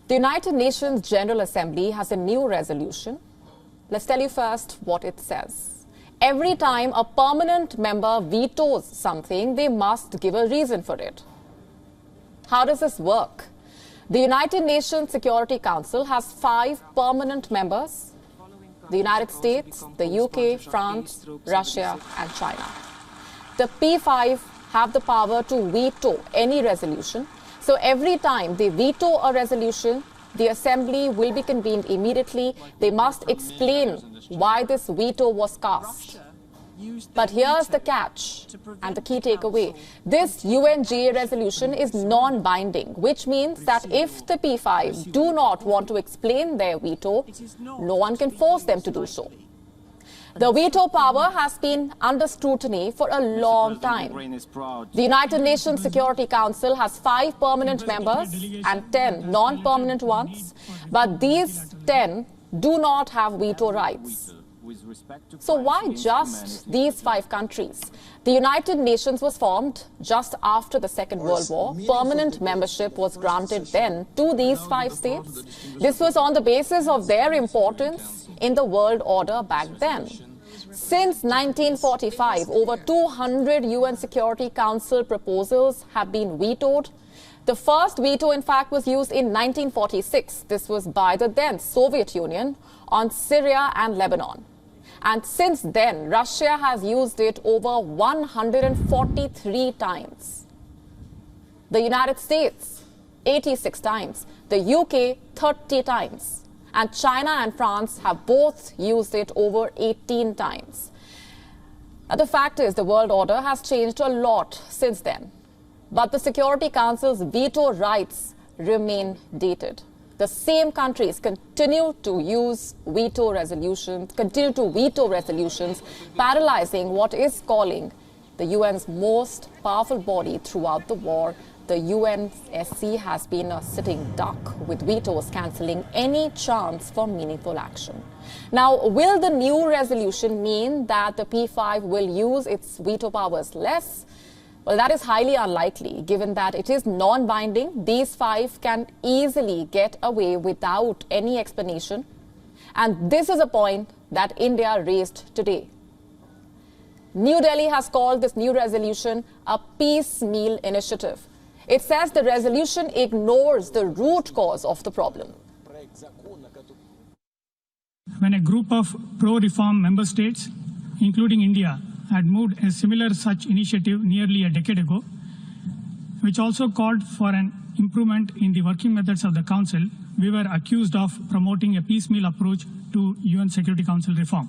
The United Nations General Assembly has a new resolution. Let's tell you first what it says. Every time a permanent member vetoes something, they must give a reason for it. How does this work? The United Nations Security Council has 5 permanent members: the United States, the UK, France, Russia and China. The P5 have the power to veto any resolution. So every time they veto a resolution, the Assembly will be convened immediately. They must explain why this veto was cast. But here's the catch and the key takeaway. This UNGA resolution is non-binding, which means that if the P5 do not want to explain their veto, no one can force them to do so. The veto power has been under scrutiny for a long time. The United Nations Security Council has 5 permanent members and 10 non-permanent ones, but these 10 do not have veto rights. So why just these 5 countries? The United Nations was formed just after the Second World War. Permanent membership was granted then to these 5 states. This was on the basis of their importance in the world order back then. Since 1945, over 200 UN Security Council proposals have been vetoed. The first veto, in fact, was used in 1946. This was by the then Soviet Union on Syria and Lebanon. And since then, Russia has used it over 143 times. The United States, 86 times. The UK, 30 times. And China and France have both used it over 18 times. Now, the fact is the world order has changed a lot since then. But the Security Council's veto rights remain dated. The same countries continue to veto resolutions, paralyzing what is calling the UN's most powerful body throughout the war. The UNSC has been a sitting duck, with vetoes cancelling any chance for meaningful action. Now, will the new resolution mean that the P5 will use its veto powers less? Well, that is highly unlikely, given that it is non-binding. These 5 can easily get away without any explanation. And this is a point that India raised today. New Delhi has called this new resolution a piecemeal initiative. It says the resolution ignores the root cause of the problem. When a group of pro-reform member states, including India, had moved a similar such initiative nearly a decade ago, which also called for an improvement in the working methods of the Council, we were accused of promoting a piecemeal approach to UN Security Council reform.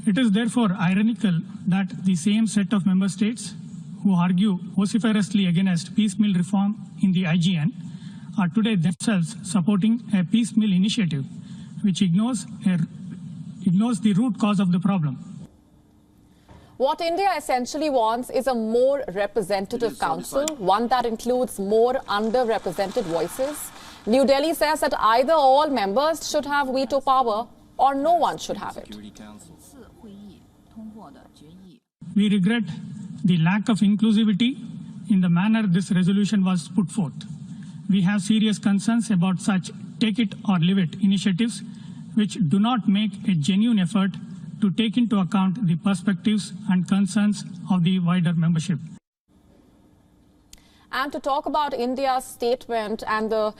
It is therefore ironical that the same set of member states who argue vociferously against piecemeal reform in the IGN are today themselves supporting a piecemeal initiative which ignores the root cause of the problem. What India essentially wants is a more representative council, one that includes more underrepresented voices. New Delhi says that either all members should have veto power or no one should have it. We regret the lack of inclusivity in the manner this resolution was put forth. We have serious concerns about such take it or leave it initiatives which do not make a genuine effort to take into account the perspectives and concerns of the wider membership. And to talk about India's statement and the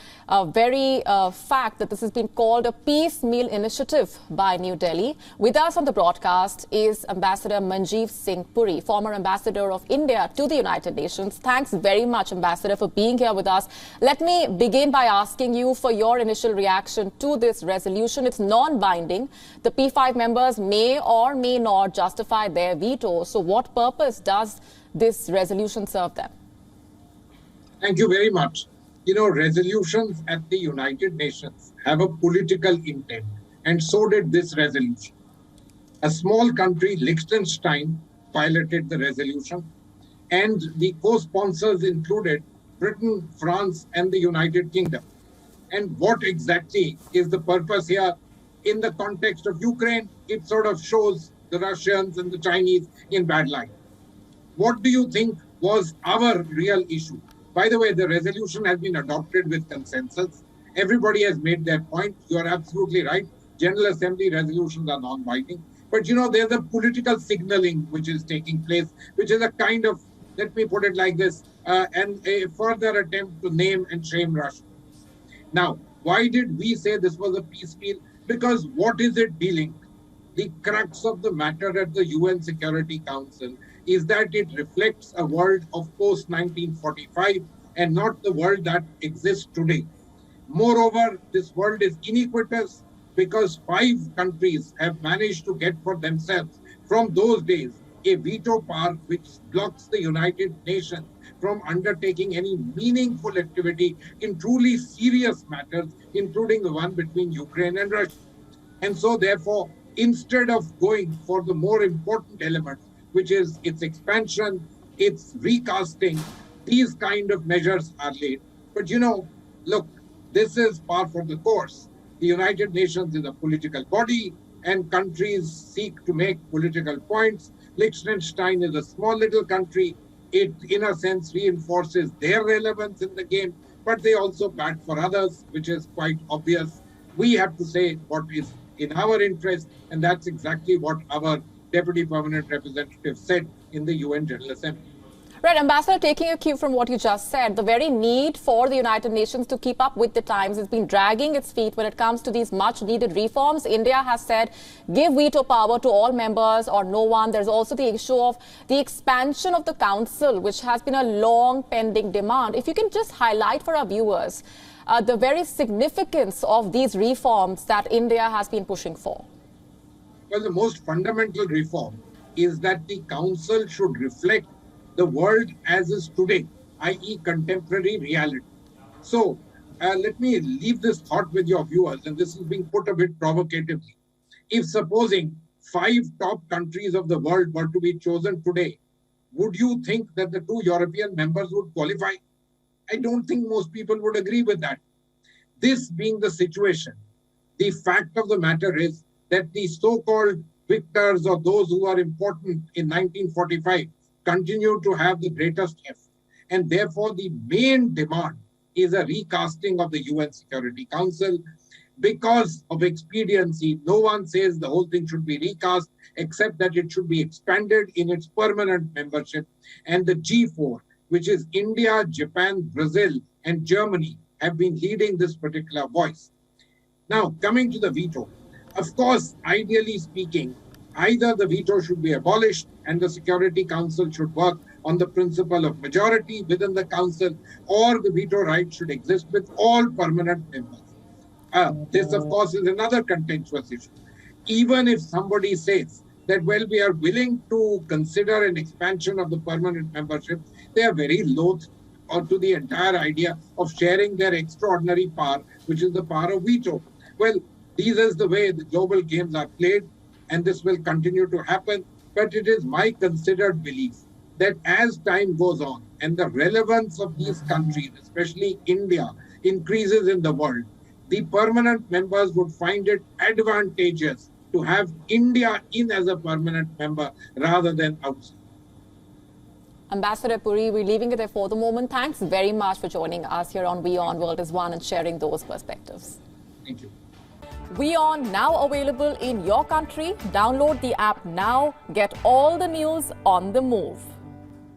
very fact that this has been called a piecemeal initiative by New Delhi, with us on the broadcast is Ambassador Manjeev Singh Puri, former Ambassador of India to the United Nations. Thanks very much, Ambassador, for being here with us. Let me begin by asking you for your initial reaction to this resolution. It's non-binding. The P5 members may or may not justify their veto. So what purpose does this resolution serve them? Thank you very much. You know, resolutions at the United Nations have a political intent, and so did this resolution. A small country, Liechtenstein, piloted the resolution, and the co-sponsors included Britain, France, and the United Kingdom. And what exactly is the purpose here? In the context of Ukraine, it sort of shows the Russians and the Chinese in bad light. What do you think was our real issue? By the way, the resolution has been adopted with consensus. Everybody has made their point. You are absolutely right. General Assembly resolutions are non-binding. But there's a political signaling which is taking place, which is a kind of, let me put it like this, and a further attempt to name and shame Russia. Now, why did we say this was a peace deal? Because what is it dealing with? The crux of the matter at the UN Security Council is that it reflects a world of post-1945 and not the world that exists today. Moreover, this world is iniquitous because 5 countries have managed to get for themselves from those days a veto power which blocks the United Nations from undertaking any meaningful activity in truly serious matters, including the one between Ukraine and Russia. And so, therefore, instead of going for the more important elements, which is its expansion, its recasting, these kind of measures are laid. But look, this is par for the course. The United Nations is a political body and countries seek to make political points. Liechtenstein is a small little country. It, in a sense, reinforces their relevance in the game, but they also bat for others, which is quite obvious. We have to say what is in our interest, and that's exactly what our Deputy Permanent Representative said in the UN General Assembly. Right, Ambassador, taking a cue from what you just said, the very need for the United Nations to keep up with the times has been dragging its feet when it comes to these much-needed reforms. India has said, give veto power to all members or no one. There's also the issue of the expansion of the Council, which has been a long pending demand. If you can just highlight for our viewers the very significance of these reforms that India has been pushing for. Well, the most fundamental reform is that the Council should reflect the world as is today, i.e. contemporary reality. So let me leave this thought with your viewers, and this is being put a bit provocatively. If supposing 5 top countries of the world were to be chosen today, would you think that the 2 European members would qualify? I don't think most people would agree with that. This being the situation, the fact of the matter is that the so-called victors or those who are important in 1945 continue to have the greatest effort. And therefore, the main demand is a recasting of the UN Security Council. Because of expediency, no one says the whole thing should be recast, except that it should be expanded in its permanent membership. And the G4, which is India, Japan, Brazil, and Germany, have been leading this particular voice. Now, coming to the veto, of course, ideally speaking, either the veto should be abolished and the Security Council should work on the principle of majority within the Council, or the veto right should exist with all permanent members. This, of course, is another contentious issue. Even if somebody says that, well, we are willing to consider an expansion of the permanent membership, they are very loath to the entire idea of sharing their extraordinary power, which is the power of veto. Well, this is the way the global games are played, and this will continue to happen. But it is my considered belief that as time goes on and the relevance of these countries, especially India, increases in the world, the permanent members would find it advantageous to have India in as a permanent member rather than outside. Ambassador Puri, we're leaving it there for the moment. Thanks very much for joining us here on WION World is One and sharing those perspectives. Thank you. WION now available in your country. Download the app now. Get all the news on the move.